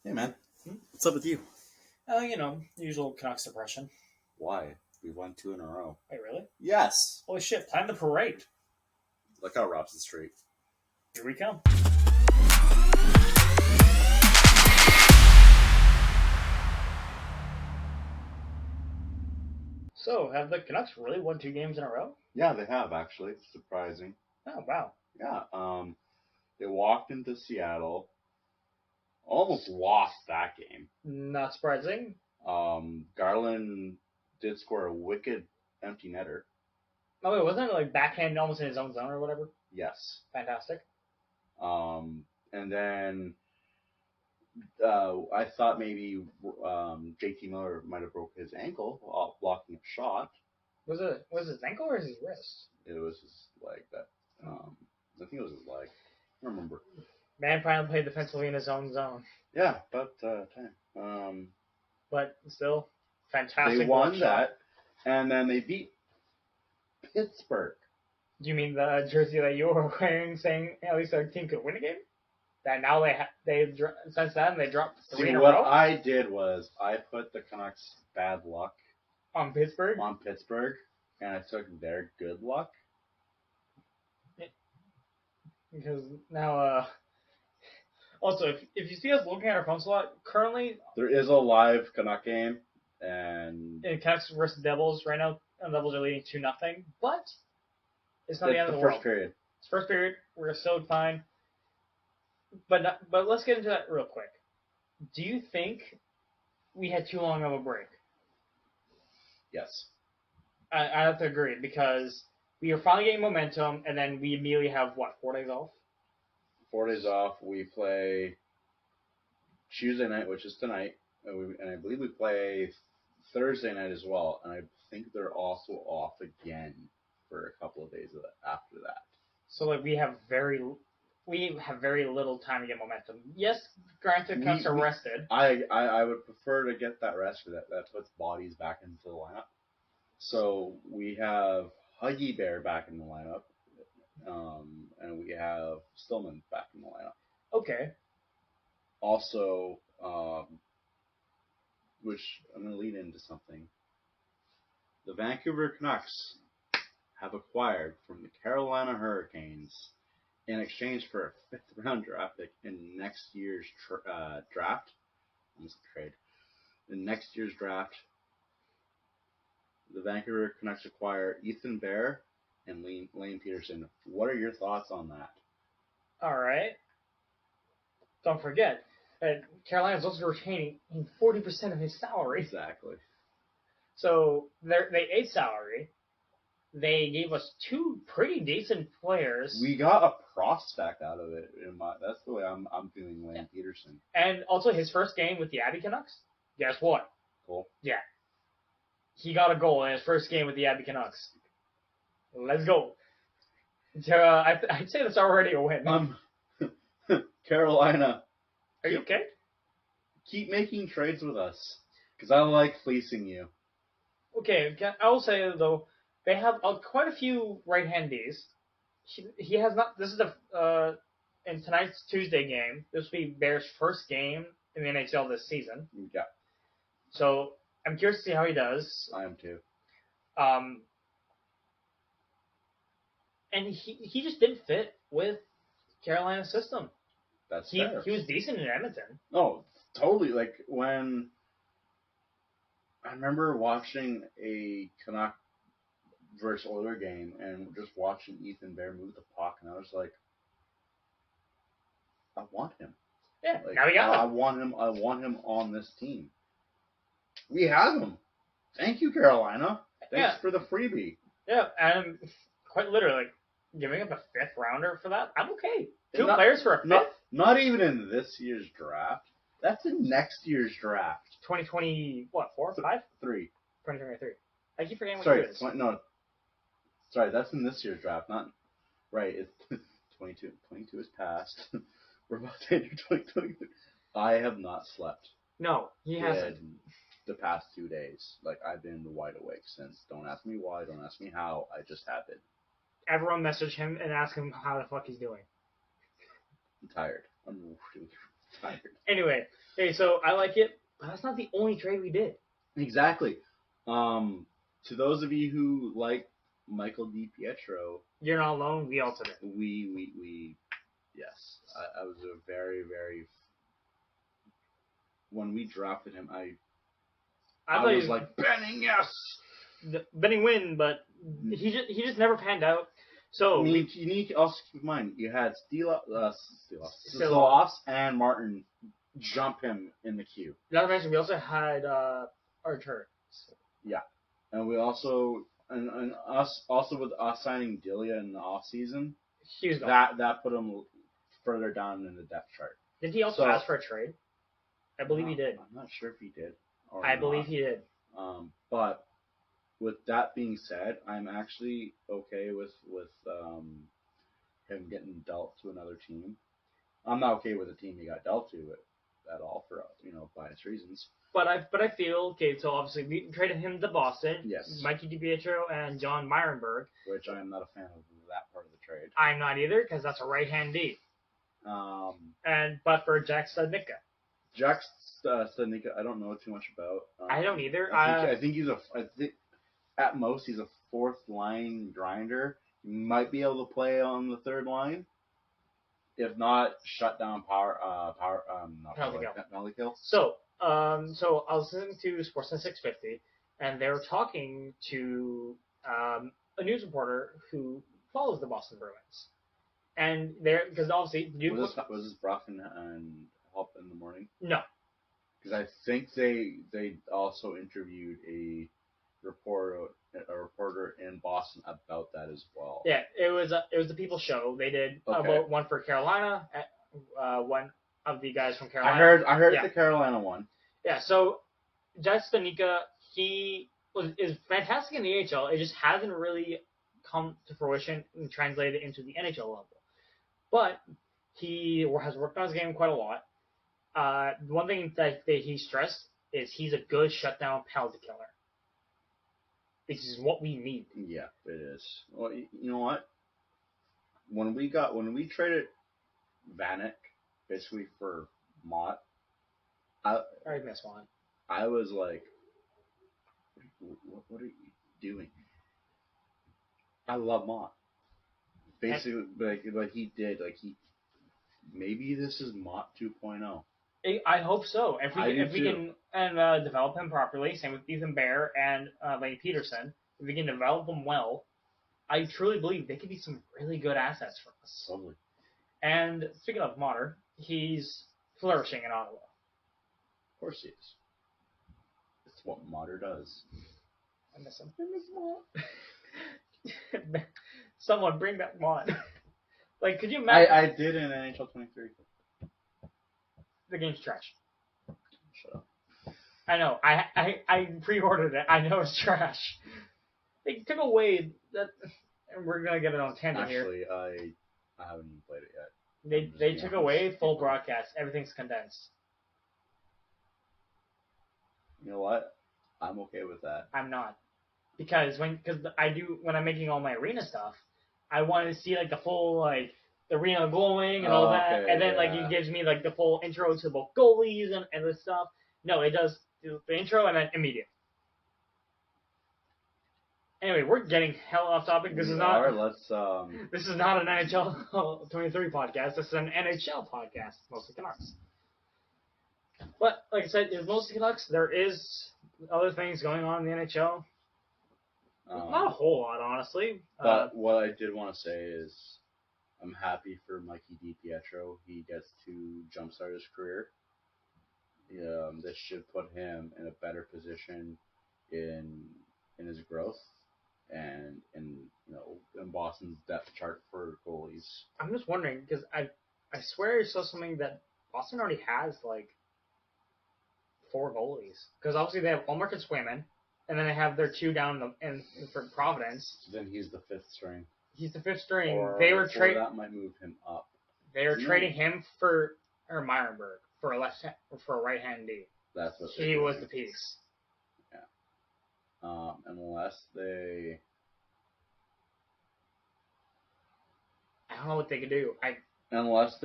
Hey, man. What's up with you? Usual Canucks depression. Why? We won 2 in a row. Wait, really? Yes. Holy shit, plan the parade. Look how Robson Street. Here we come. So, have the Canucks really won 2 games in a row? Yeah, they have, actually. It's surprising. Oh, wow. Yeah. They walked into Seattle. Almost lost that game. Not surprising. Garland did score a wicked empty netter. Oh, wait, wasn't it like backhand almost in his own zone or whatever? Yes. Fantastic. And then I thought maybe JT Miller might have broke his ankle while blocking a shot. Was it his ankle or his wrist? It was his leg. I think it was his leg. I don't remember. Man finally played defensively in his own zone. Yeah, about time. But still, fantastic. They won that, and then they beat Pittsburgh. Do you mean the jersey that you were wearing, saying at least our team could win a game? That now since then they dropped 3 in a row? What I did was I put the Canucks' bad luck on Pittsburgh, and I took their good luck. Because now, also, if you see us looking at our phone slot, currently there is a live Canuck game, and in Canucks versus Devils right now, and Devils are leading 2-0, but it's not the end of the world. It's first period. We're still fine. But let's get into that real quick. Do you think we had too long of a break? Yes. I have to agree, because we are finally getting momentum, and then we immediately have, 4 days off? 4 days off. We play Tuesday night, which is tonight, and I believe we play Thursday night as well, and I think they're also off again for a couple of days after that. So, we have very little time to get momentum. Yes, granted, Canucks are rested. I would prefer to get that rest for that. That puts bodies back into the lineup. So we have Huggy Bear back in the lineup, and we have Stillman back in the lineup. Okay. Also, which I'm going to lead into something. The Vancouver Canucks have acquired from the Carolina Hurricanes in exchange for a 5th-round draft pick in next year's draft. Almost trade. In next year's draft, the Vancouver Canucks acquire Ethan Bear and Lane Pederson. What are your thoughts on that? All right. Don't forget that Carolina's also retaining 40% of his salary. Exactly. So they ate salary. They gave us 2 pretty decent players. We got a prospect out of it. That's the way I'm feeling Lane Pederson. And also his first game with the Abby Canucks. Guess what? Cool. Yeah. He got a goal in his first game with the Abby Canucks. Let's go. I'd say that's already a win. Carolina. Are you okay? Keep making trades with us, because I like fleecing you. Okay, I will say, though, they have quite a few right-hand Ds. He has not. This is in tonight's Tuesday game. This will be Bear's first game in the NHL this season. Yeah. So I'm curious to see how he does. I am too. And he just didn't fit with Carolina's system. That's fair. He was decent in Edmonton. Oh, totally. Like when I remember watching a Canuck versus Oiler game and just watching Ethan Bear move the puck, and I was like, I want him. Yeah, now we got him. I want him on this team. We have him. Thank you, Carolina. Thanks for the freebie. Yeah, and quite literally, giving up a 5th rounder for that, I'm okay. 2 players for a 5th? Not even in this year's draft. That's in next year's draft. 2020, 4, 5? 3. 2023. I keep forgetting what year it is. Sorry, that's in this year's draft, not... Right, it's 22. 22 is past. We're about to enter 2023. I have not slept. No, he hasn't. The past 2 days. Like, I've been wide awake since. Don't ask me why, don't ask me how. I just have been. Everyone message him and ask him how the fuck he's doing. I'm tired. I'm really Anyway, hey, so I like it, but that's not the only trade we did. Exactly. To those of you who like Michael DiPetro, you're not alone. We also did. We yes. I was a very, very. When we drafted him, I was like Benning, yes. Benning win, but he just never panned out. So you need to also keep in mind you had Stilovs and Martin jump him in the queue. Not to mention we also had Archer. Yeah, and we also and us also with us signing Delia in the off season. That put him further down in the depth chart. Did he also ask for a trade? I believe he did. I'm not sure if he did. I believe he did. But with that being said, I'm actually okay with him getting dealt to another team. I'm not okay with the team he got dealt to at all for biased reasons. But I feel okay. So obviously we traded him to Boston. Yes. Mikey DiPetro and John Myenberg. Which I'm not a fan of that part of the trade. I'm not either because that's a right-hand D. But for Jack Studnika. Jack Studnika, I don't know too much about. I don't either. I think at most he's a fourth line grinder. He might be able to play on the third line. If not, shut down penalty kill. So I was listening to Sportsnet 650, and they were talking to a news reporter who follows the Boston Bruins, and because obviously was this Brock and Help in the morning? No, because I think they also interviewed a reporter in Boston about that as well. Yeah, it was the People Show. They did about one for Carolina, one of the guys from Carolina. I heard the Carolina one. Yeah, so Jack Studnika, he is fantastic in the AHL. It just hasn't really come to fruition and translated into the NHL level. But he has worked on his game quite a lot. One thing that he stressed is he's a good shutdown penalty killer. This is what we need. Yeah, it is. Well, you know what? When we traded Vanek basically for Mott, I miss one. I was like, what are you doing? I love Mott. Basically, but he did maybe this is Mott 2.0. I hope so. If we can develop him properly, same with Ethan Bear and Lane Pederson, if we can develop them well, I truly believe they could be some really good assets for us. Totally. And speaking of Motter, he's flourishing in Ottawa. Of course he is. It's what Motter does. I miss him. Someone bring back Mott. Could you imagine? I did in NHL 23. The game's trash. Shut up. I know. I pre-ordered it. I know it's trash. They took away that, and we're gonna get it on tangent here. Actually, I haven't even played it yet. They took away full broadcast. Everything's condensed. You know what? I'm okay with that. I'm not, because when I'm making all my arena stuff, I want to see the full the arena glowing and all that, and then it gives me the full intro to both goalies and this stuff. No, it does the intro and then immediate. Anyway, we're getting hell off topic. This is not an NHL 23 podcast. This is an NHL podcast, mostly Canucks. But like I said, it's mostly Canucks. There is other things going on in the NHL. Not a whole lot, honestly. But what I did want to say is, I'm happy for Mikey DiPetro. He gets to jumpstart his career. This should put him in a better position in his growth and in Boston's depth chart for goalies. I'm just wondering because I swear I saw something that Boston already has 4 goalies, because obviously they have Ulmark and Swayman, and then they have their 2 down in for Providence. So then he's the 5th string. He's the 5th string. Or that might move him up. They were trading him for Myenberg for a right hand D. That's what he was the piece. Yeah. Unless they. I don't know what they could do. Unless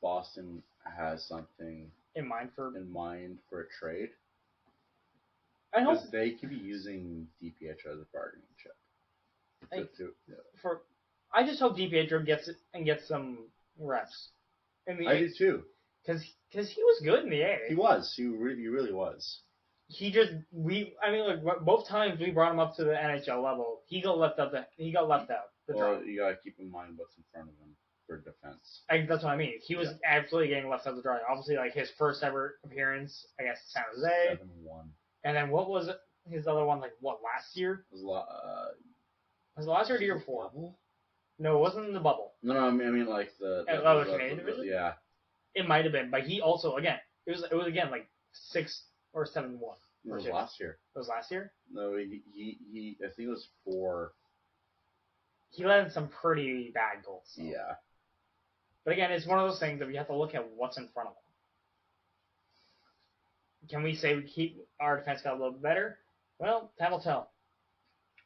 Boston has something in mind for a trade. I hope because they could be using DiPetro as a bargaining chip. I just hope DiPetro gets some reps. I do too. Because he was good in the A. He was. He really was. Both times we brought him up to the NHL level, he got left out. Well, you gotta keep in mind what's in front of him for defense. That's what I mean. He was absolutely getting left out the dry. Obviously, like his first ever appearance against San Jose. 7-1. And then what was his other one? Like what, last year? Was it last year or the year before? Bubble? No, it wasn't in the bubble. No, I mean like the Canadian division. Yeah. It might have been, but he also again it was again like 6 or 7-1. It was last year. It was last year? No, he I think it was 4. He let in some pretty bad goals. So. Yeah. But again, it's one of those things that we have to look at what's in front of him. Can we say we keep our defense got a little better? Well, time will tell.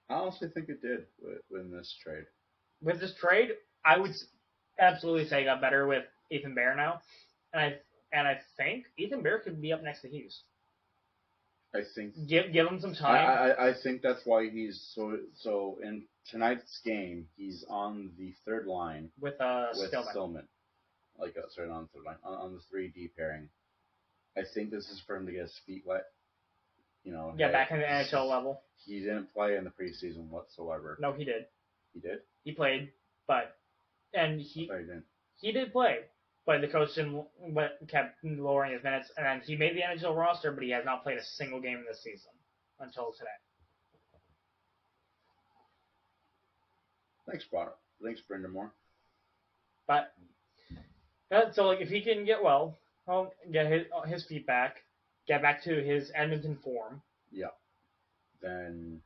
I honestly think it did with this trade. With this trade, I would absolutely say it got better with Ethan Bear now, and I think Ethan Bear could be up next to Hughes. I think give him some time. I think that's why he's so in tonight's game he's on the third line with Stillman. On the third line on the 3D pairing. I think this is for him to get his feet wet. Get back in the NHL level. He didn't play in the preseason whatsoever. No, he did. He did? He played, he did play, but the coach kept lowering his minutes, and then he made the NHL roster, but he has not played a single game this season until today. Thanks, Brendan Moore. But so if he can get well, get his feet back, get back to his Edmonton form. Yeah. Then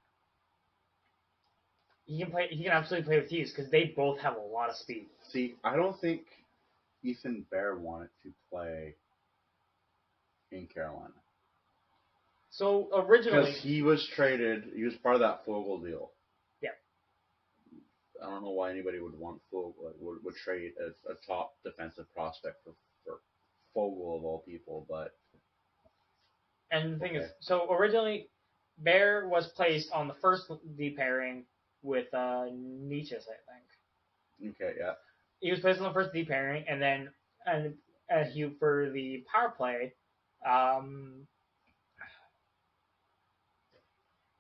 he can play. He can absolutely play with Hughes because they both have a lot of speed. See, I don't think Ethan Bear wanted to play in Carolina. So originally, because he was traded, he was part of that Fogle deal. Yeah. I don't know why anybody would want Fogle, would trade a top defensive prospect for Fogle of all people, but. And the thing is, so originally, Bear was placed on the first D pairing with Nietzsche's, I think. Okay, yeah. He was placed on the first D pairing, and then for the power play,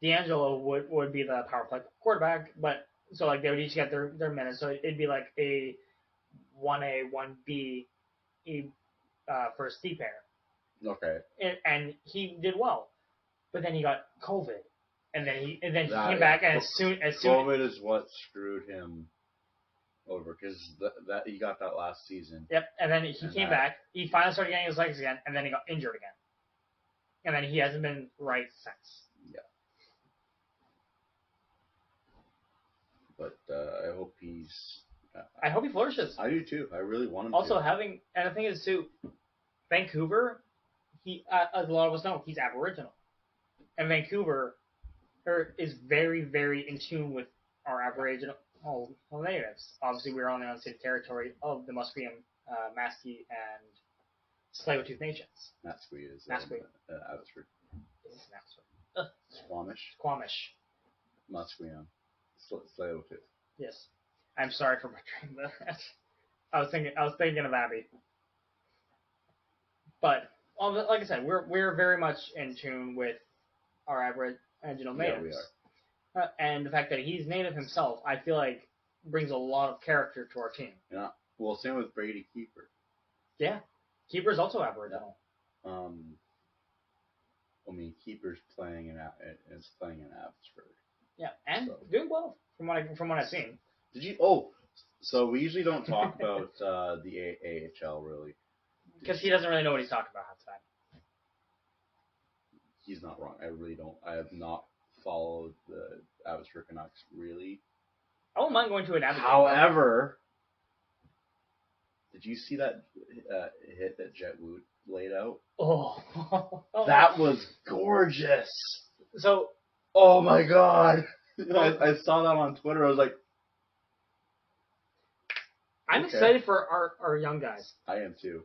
D'Angelo would be the power play quarterback, but so like they would each get their minutes, so it'd be like a 1A, 1B, first D pair. Okay. And he did well, but then he got COVID, and then he came back, and as soon COVID is what screwed him over because that he got that last season. Yep, and then he came back. He finally started getting his legs again, and then he got injured again, and then he hasn't been right since. Yeah. But I hope I hope he flourishes. I do too. I really want him. Also, and the thing is too, Vancouver. He, as a lot of us know, he's Aboriginal, and Vancouver is very, very in tune with our Aboriginal natives. Obviously, we're on the unceded territory of the Musqueam, Maskey, and Tsleil-Waututh nations. Maskey is Abbotsford. Is this Abbotsford? Squamish. Musqueam. Tsleil-Waututh. Yes. I'm sorry for butchering that. I was thinking of Abby. But like I said, we're very much in tune with our Aboriginal natives. Yeah, we are. And the fact that he's native himself, I feel like brings a lot of character to our team. Yeah. Well, same with Brady Keeper. Yeah. Keeper's also Aboriginal. I mean, Keeper's playing in Abbotsford. Yeah, and doing well from what I've seen. Did you? Oh, so we usually don't talk about the AHL really. Because he doesn't really know what he's talking about half the time. He's not wrong. I really don't. I have not followed the Abbotsford Canucks really. I won't mind going to an Abbotsford. However, did you see that hit that Jet Wood laid out? Oh. That was gorgeous. So. Oh my God. I saw that on Twitter. I was like, I'm excited for our young guys. I am too.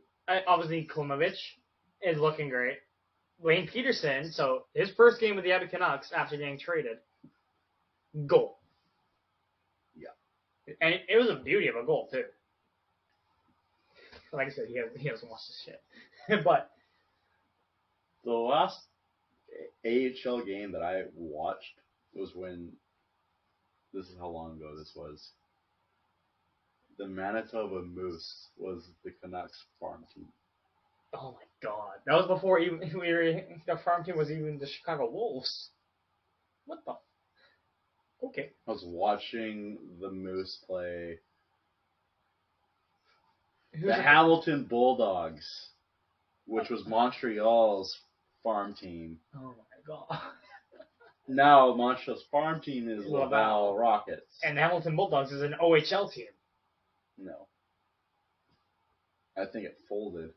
Obviously, Klimovich is looking great. Lane Pederson, so his first game with the Aidan Canucks after getting traded, goal. Yeah. And it was a beauty of a goal, too. Like I said, he hasn't watched this shit. But the last AHL game that I watched was when, this is how long ago this was, the Manitoba Moose was the Canucks farm team. Oh my god. That was before even the farm team was even the Chicago Wolves. What the? Okay. I was watching the Moose play the Hamilton Bulldogs, which was Montreal's farm team. Oh my god. Now Montreal's farm team is Laval Rockets. And the Hamilton Bulldogs is an OHL team. No. I think it folded.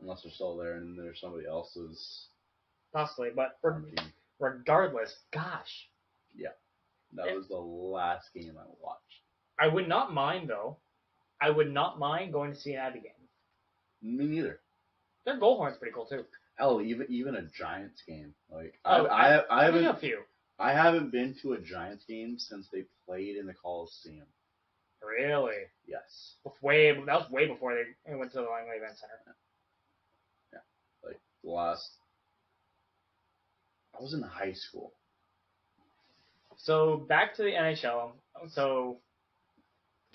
Unless they're still there and there's somebody else's. Possibly, but regardless, gosh. Yeah. That was the last game I watched. I would not mind, though. I would not mind going to see an Abby game. Me neither. Their goal horn's pretty cool, too. Hell, even a Giants game. Like I haven't a few. I haven't been to a Giants game since they played in the Coliseum. Really? Yes. That was way before they went to the Langley Event Center. Yeah. Like the last. I was in high school. So back to the NHL. So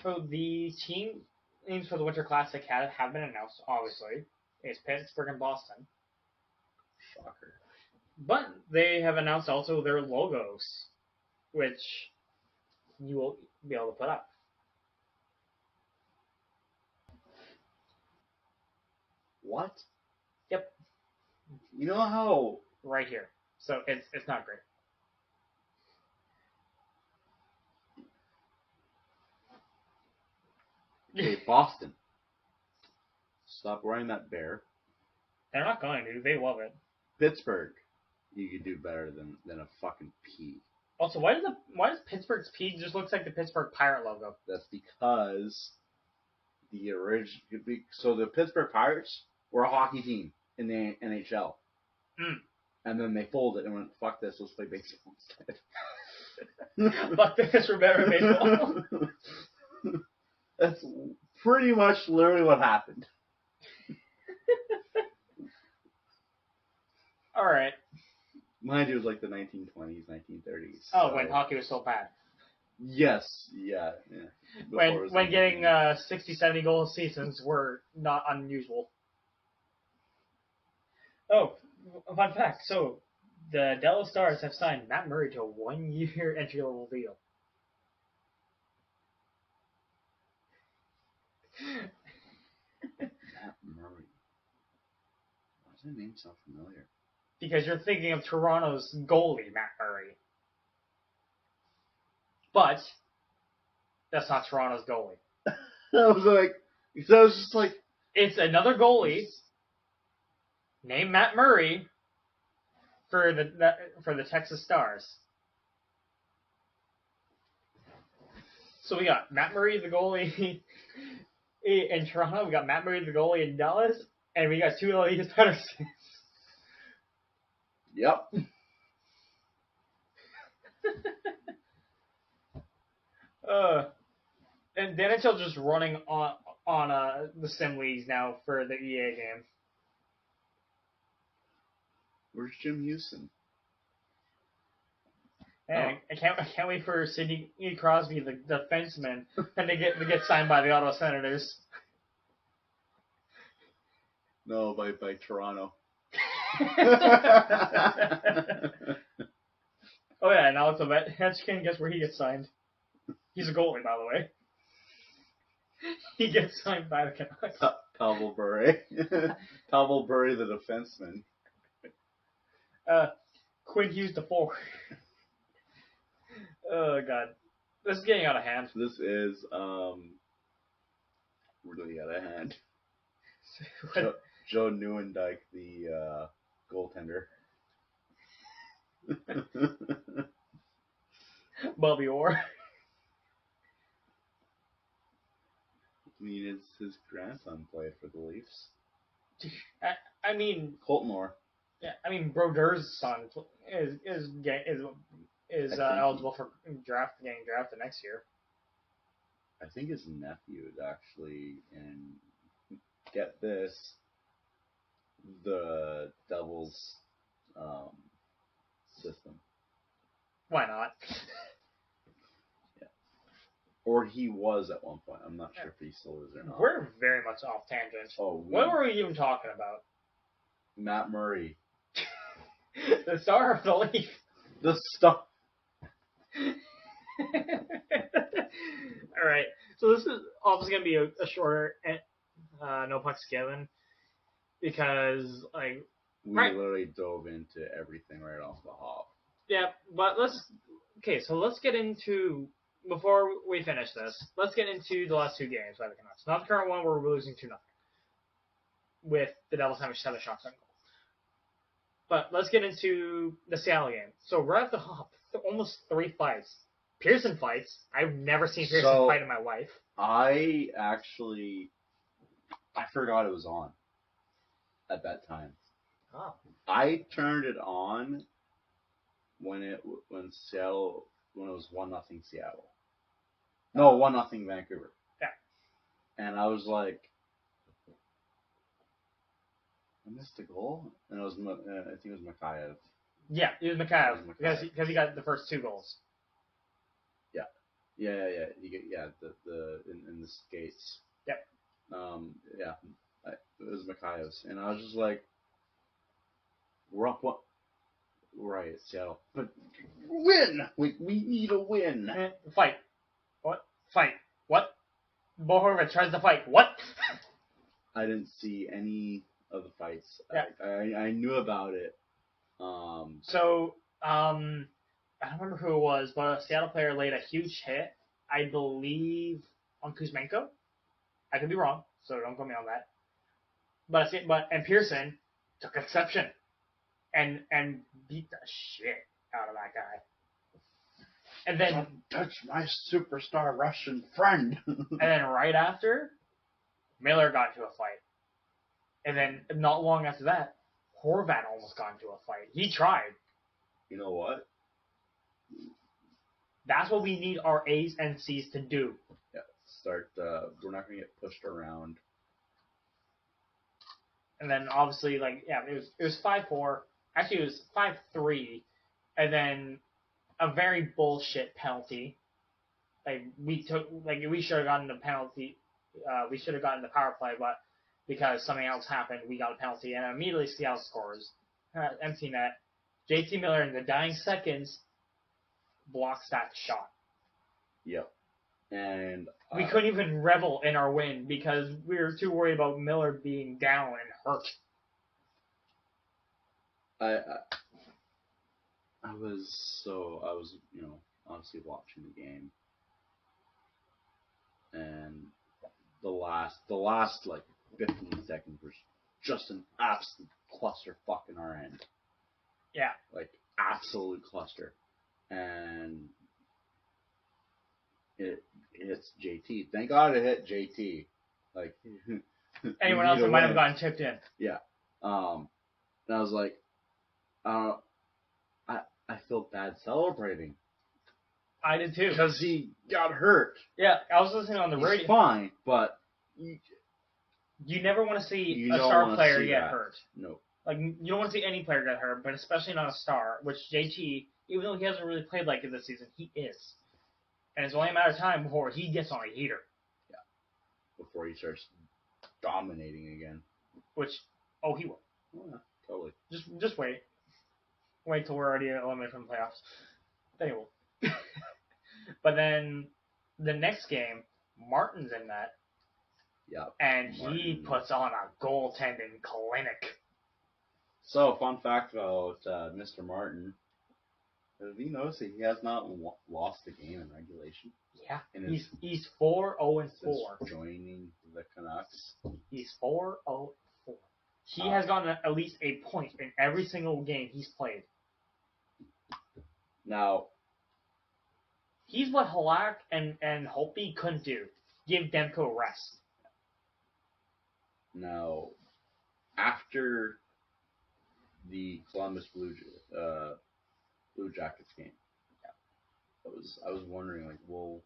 the team names for the Winter Classic have been announced. Obviously, it's Pittsburgh and Boston. Shocker. But they have announced also their logos, which you will be able to put up. What? Yep. You know how? Right here. So it's not great. Okay, Boston. Stop wearing that bear. They're not going to. They love it. Pittsburgh. You could do better than a fucking P. Also, why does Pittsburgh's P just looks like the Pittsburgh Pirate logo? That's because the Pittsburgh Pirates were a hockey team in the NHL. And then they folded and went, fuck this, let's play baseball instead. Fuck this, we're better at baseball. That's pretty much literally what happened. Alright. Mind you, it was like the 1920s, 1930s. Oh, so. When hockey was so bad. Yes, yeah. When getting 60, 70 goal seasons were not unusual. Oh, fun fact. So, the Dallas Stars have signed Matt Murray to a 1-year entry-level deal. Matt Murray. Why does that name sound familiar? Because you're thinking of Toronto's goalie, Matt Murray. But that's not Toronto's goalie. I was just like... It's another goalie named Matt Murray for the Texas Stars. So we got Matt Murray, the goalie in Toronto. We got Matt Murray, the goalie in Dallas. And we got two Elias Pettersons. Yep. And the NHL just running on the sim leagues now for the EA game. Where's Jim Houston? Man, I can't wait for Sidney Crosby, the defenseman, and to get signed by the Ottawa Senators. No, by Toronto. Oh yeah, now it's Ovechkin. Guess where he gets signed? He's a goalie, by the way. He gets signed by the Canucks. Pavel Bure. Pavel Bure, the defenseman. Quinn Hughes, the forward. Oh god, this is getting out of hand. This is really out of hand. Joe Nieuwendyk, the goaltender. Bobby Orr. mean, it's his grandson played for the Leafs. I mean, Colton Orr. Yeah, I mean, Brodeur's son is eligible for getting drafted next year. I think his nephew is actually in. Get this. The Devils' system. Why not? Yeah. Or he was at one point. I'm not sure if he still is or not. We're very much off tangent. What were we even talking about? Matt Murray. The star of the Leaf. The star. Alright, so this is obviously going to be a shorter no pucks given because, like... We literally dove into everything right off the hop. Yeah, but let's get into... Before we finish this, let's get into the last two games by the Canucks. Not the current one where we're losing 2-0. With the Devils having 7 shots on goal. But let's get into the Seattle game. So right off the hop, almost 3 fights. Pearson fights. I've never seen Pearson fight in my life. I forgot it was on at that time. Oh. I turned it on when it was 1-0 Seattle. No, 1-0 Vancouver. Yeah. And I was like, I missed a goal, and it was I think it was Mikheyev. Yeah, it was Mikheyev because he got the first 2 goals. Yeah. The in the skates. Yep. It was Mikheyev's, and I was just like, we're up 1. Right, Seattle, but win. We need a win. Fight. What? Fight. What? Bo Horvath tries to fight. What? I didn't see any of the fights. Yeah. I knew about it. I don't remember who it was, but a Seattle player laid a huge hit, I believe, on Kuzmenko. I could be wrong, so don't quote me on that. But Pearson took exception and beat the shit out of that guy. And then don't touch my superstar Russian friend. And then right after, Miller got into a fight. And then not long after that, Horvat almost got into a fight. He tried. You know what? That's what we need our A's and C's to do. Yeah, we're not going to get pushed around. And then obviously, it was 5-4. Actually, it was 5-3. And then a very bullshit penalty. We should have gotten the penalty. We should have gotten the power play, but because something else happened, we got a penalty. And immediately Seattle scores. Empty net. JT Miller in the dying seconds blocks that shot. Yep. And we couldn't even revel in our win because we were too worried about Miller being down and hurt. I was obviously watching the game, and the last 15 seconds was just an absolute clusterfuck in our end. Yeah. Absolute cluster. And it hits JT. Thank God it hit JT. Anyone else that might have gotten tipped in. Yeah. And I was like, I feel bad celebrating. I did too. Because he got hurt. Yeah, I was listening on the radio. He's fine, but you never want to see a star player get hurt. No. You don't want to see any player get hurt, but especially not a star, which JT, even though he hasn't really played like it this season, he is. And it's only a matter of time before he gets on a heater. Yeah. Before he starts dominating again. Which, he will. Oh, yeah, totally. Just wait. Wait till we're already eliminated from the playoffs. Then he will. But then, the next game, Martin's in that. Yeah. And he puts on a goaltending clinic. So, fun fact about Mr. Martin. Have you noticed that he has not lost a game in regulation? Yeah. He's 4-0-4. Joining the Canucks. He's 4-0-4. He has gotten at least a point in every single game he's played. Now, he's what Halak and Holtby couldn't do. Give Demko rest. Now, after the Columbus Blue Jackets game, I was wondering, like, well,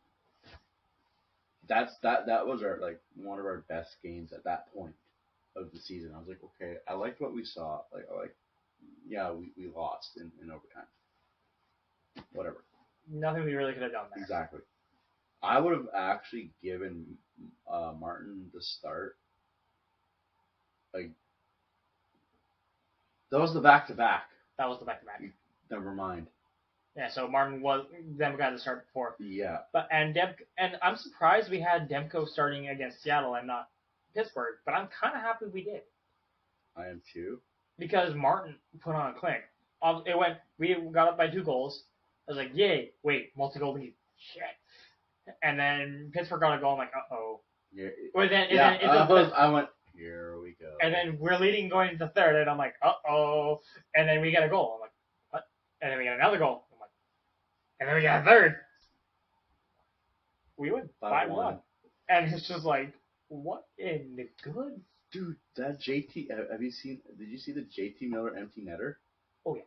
that was our one of our best games at that point of the season. I was like, okay, I liked what we saw. Yeah, we lost in overtime. Whatever. Nothing we really could have done there. Exactly. I would have actually given Martin the start. Like, that was the back-to-back. That was the back-to-back. Never mind. Yeah, so Martin was Demko had to start before. Yeah. And I'm surprised we had Demko starting against Seattle and not Pittsburgh, but I'm kind of happy we did. I am too. Because Martin put on a clinic. We got up by 2 goals. I was like, yay, wait, multi-goal lead. Shit. And then Pittsburgh got a goal. I'm like, uh-oh. Yeah. I went, here we go. And then we're leading going into the third, and I'm like, uh-oh. And then we get a goal. I'm like, what? And then we get another goal. I'm like, and then we got a third. We win 5-1. And it's just like, what in the good? Dude, that JT, did you see the JT Miller empty netter? Oh, yeah.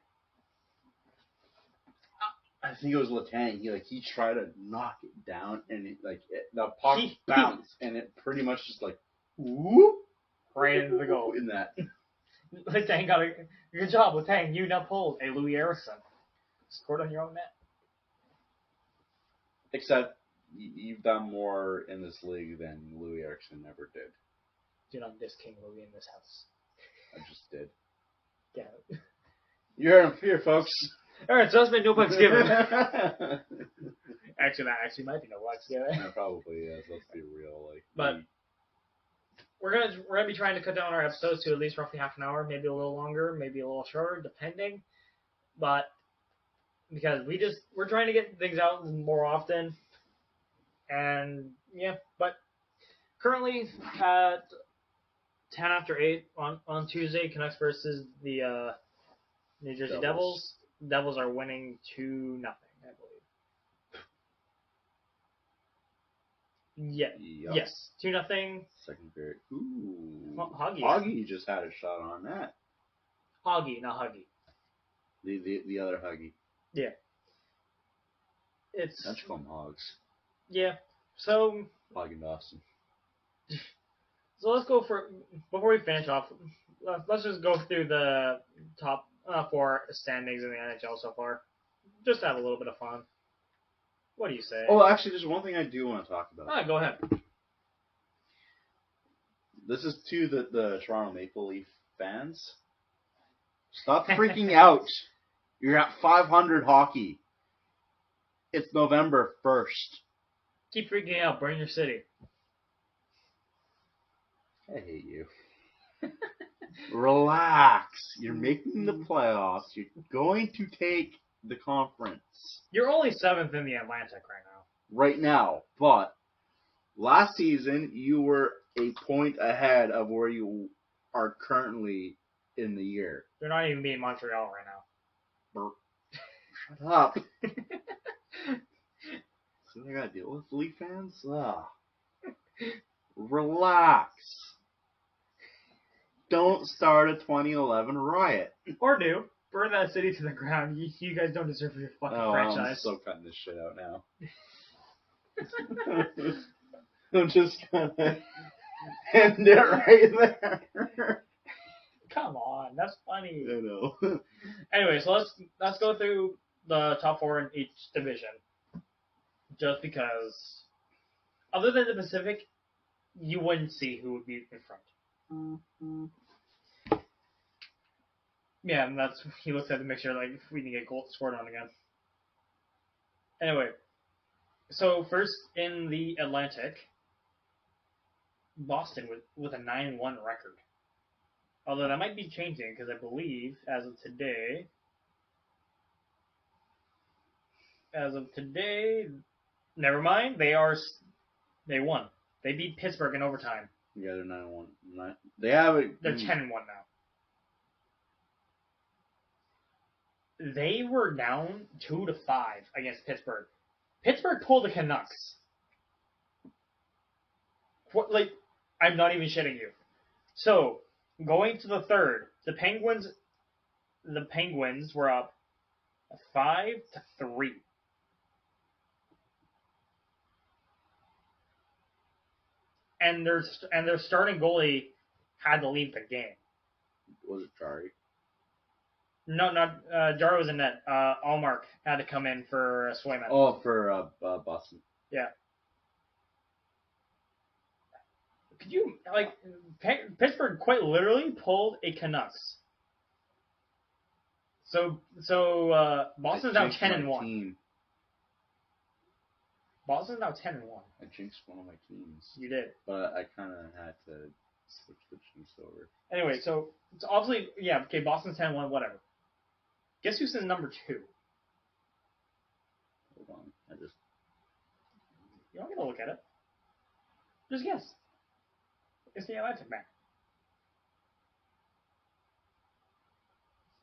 I think it was Letang. He tried to knock it down, and the puck bounced, and it pretty much just whoop, right into the goal. In that. Letang got a good job, Letang. You now pulled a Louis Eriksson. Scored on your own net. Except you've done more in this league than Louis Eriksson ever did. Do not diss King Louis in this house. I just did. Yeah. You're in fear, folks. Alright, so that's been no pucks given. Actually, that might be no pucks given. Yeah, probably is. Let's be real. But we're gonna be trying to cut down our episodes to at least roughly half an hour, maybe a little longer, maybe a little shorter, depending. But because we're trying to get things out more often, and yeah. But currently at 10 after 8 on Tuesday, Canucks versus the New Jersey Devils. Devils are winning 2-0, I believe. Yeah. Yep. Yes. 2-0. Second period. Ooh. Huggy just had a shot on that. Huggy, not Huggy. The other Huggy. Yeah. Let's call them Hogs. Yeah. So. Hog and Dawson. So let's go before we finish off, let's just go through the top 4 standings in the NHL so far. Just to have a little bit of fun. What do you say? Oh, actually, there's one thing I do want to talk about. Go ahead. This is to the Toronto Maple Leaf fans. Stop freaking out. You're at 500 hockey. It's November 1st. Keep freaking out. Burn your city. I hate you. Relax. You're making the playoffs. You're going to take the conference. You're only 7th in the Atlantic right now. Right now. But last season, you were a point ahead of where you are currently in the year. They're not even beating Montreal right now. Shut up. See what I gotta deal with, Leaf fans? Ugh. Relax. Don't start a 2011 riot. Or do. Burn that city to the ground. You guys don't deserve your fucking franchise. I'm so cutting this shit out now. I'm just gonna end it right there. Come on, that's funny. I know. Anyway, so let's go through the top 4 in each division. Just because, other than the Pacific, you wouldn't see who would be in front. Mm-hmm. Yeah, and he looks at to make sure if we can get goal scored on again. Anyway, so first in the Atlantic, Boston with a 9-1 record. Although that might be changing because I believe as of today, never mind. They won. They beat Pittsburgh in overtime. Yeah, they're 9-1. They have it. They're 10-1 now. They were down 2-5 against Pittsburgh. Pittsburgh pulled the Canucks. I'm not even shitting you. So, going to the third, the Penguins were up 5-3. And their starting goalie had to leave the game. Was it Jari? No, not Jari was in net. Allmark had to come in for Swayman. Oh, for Boston. Yeah. Could you Pittsburgh quite literally pulled a Canucks. So Boston's now 10-1. Boston's now 10-1. I jinxed one of my teams. You did, but I kind of had to switch the jinx over. Anyway, so it's obviously okay. Boston's 10-1, whatever. Guess who's in number 2? Hold on, You don't get to look at it. Just guess. It's the Atlantic man.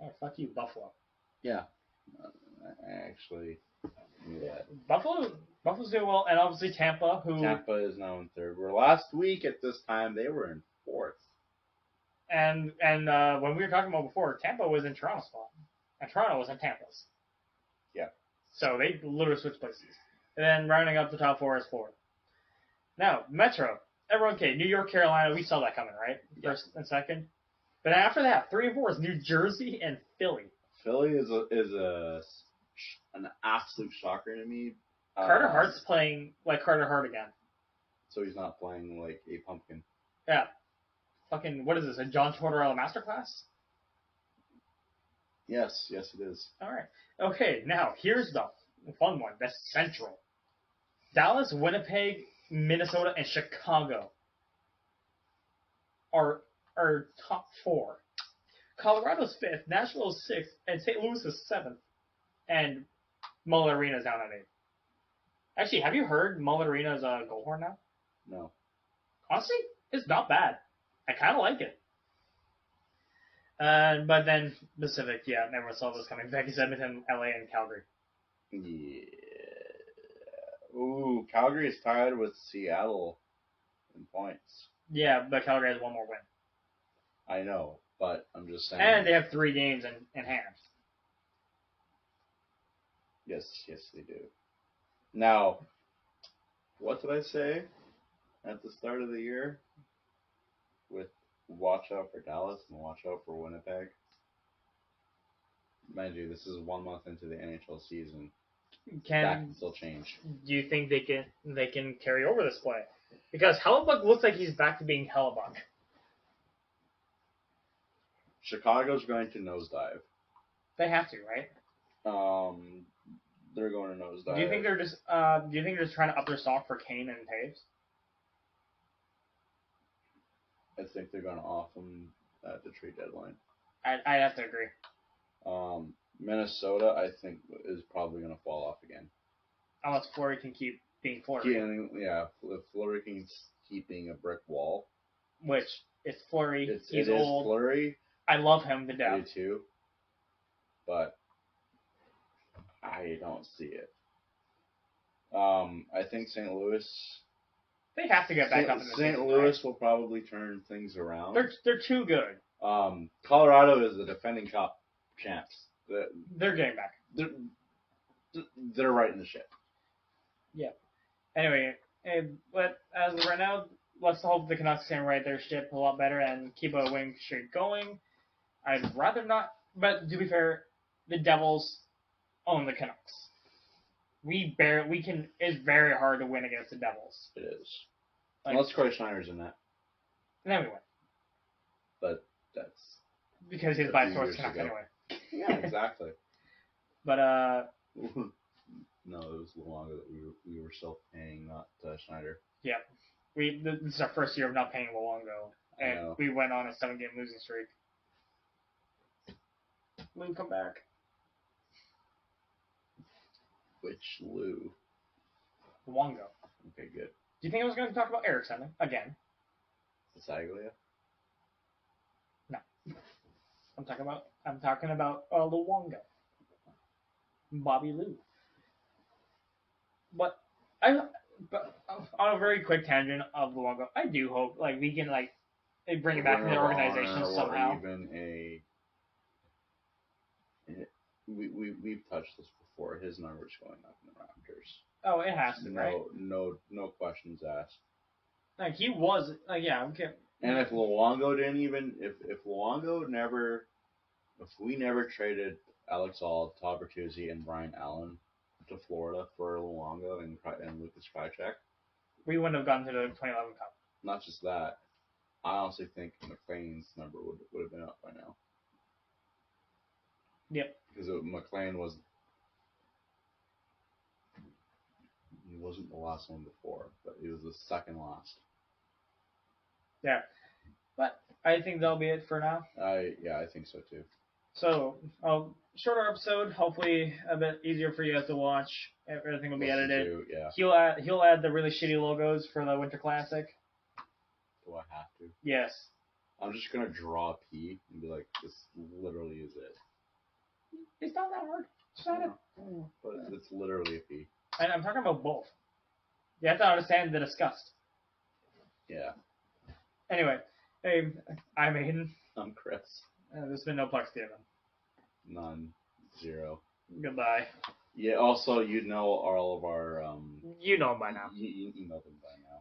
Oh, fuck you, Buffalo. Yeah. I actually knew that. Buffalo's doing well, and obviously Tampa, Tampa is now in third. Where last week at this time they were in fourth. And when we were talking about before, Tampa was in Toronto's spot, and Toronto was in Tampa's. Yeah. So they literally switched places. And then rounding up the top 4 is Florida. Now Metro, everyone, okay, New York, Carolina, we saw that coming, right? Yeah. First and second. But after that, 3 and 4 is New Jersey and Philly. Philly is an absolute shocker to me. Carter Hart's playing like Carter Hart again. So he's not playing like a pumpkin. Yeah. Fucking, what is this, a John Tortorella masterclass? Yes, it is. Alright. Okay, now, here's the fun one, the Central. Dallas, Winnipeg, Minnesota, and Chicago are top 4. Colorado's 5th, Nashville's 6th, and St. Louis is 7th. And Mullet Arena's down at 8th. Actually, have you heard Mullet Arena's goal horn now? No. Honestly, it's not bad. I kind of like it. But then Pacific, never saw this coming. Becky's Edmonton, LA, and Calgary. Yeah. Ooh, Calgary is tied with Seattle in points. Yeah, but Calgary has one more win. I know, but I'm just saying. And they have 3 games in hand. Yes, they do. Now, what did I say at the start of the year? With watch out for Dallas and watch out for Winnipeg. Mind you, this is 1 month into the NHL season. That can still change. Do you think they can carry over this play? Because Hellebuck looks like he's back to being Hellebuck. Chicago's going to nosedive. They have to, right? They're going to nosedive. Do you think they're just trying to up their stock for Kane and Taves? I think they're going to off them at the trade deadline. I'd have to agree. Minnesota, I think, is probably going to fall off again. Unless Fleury can keep being Fleury. Yeah, if Fleury can keep being a brick wall. Which, it's Fleury. He's old. It is Fleury. I love him to death. I do too. But I don't see it. I think St. Louis... They have to get back up in the St. Louis will probably turn things around. They're too good. Colorado is the defending cup champs. They're getting back. They're right in the ship. Yeah. Anyway, but as of right now, let's hope the Canucks can right their ship a lot better and keep a winning streak going. I'd rather not, but to be fair, the Devils own the Canucks. It's very hard to win against the Devils. It is. Unless Corey Schneider's in that. And then we win. But that's... Because he's by source Canucks anyway. Yeah, exactly. But, no, it was Luongo that we were still paying, not Schneider. Yeah. This is our first year of not paying Luongo. And we went on a 7-game losing streak. Lou, come back. Which Lou? Luongo. Okay, good. Do you think I was going to talk about Eriksson again? Saglia? No. I'm talking about Luongo. Bobby Lou. But on a very quick tangent of Luongo, I do hope we can They bring it back in their organization somehow. Or even we've touched this before. His numbers going up in the Raptors. Oh, it has to, right? No questions asked. Like he was, yeah, okay. And if Luongo if we never traded Alex Auld, Todd Bertuzzi, and Brian Allen to Florida for Luongo and Lucas Krajicek, we wouldn't have gone to the 2011 Cup. Not just that, I honestly think McLean's number would have been up by now. Yep. Because McLean he wasn't the last one before, but he was the second last. Yeah. But I think that'll be it for now. I think so too. So, shorter episode, hopefully a bit easier for you guys to watch. Everything will be edited. Yeah. He'll add the really shitty logos for the Winter Classic. Do I have to? Yes. I'm just gonna draw a P and be like, this literally is it. It's not that hard. It's not but it's literally a P. And I'm talking about both. You have to understand the disgust. Yeah. Anyway, hey, I'm Aidan. I'm Chris. There's been no Plex given. None. Zero. Goodbye. Yeah, also, all of our... you know them by now. You know them by now.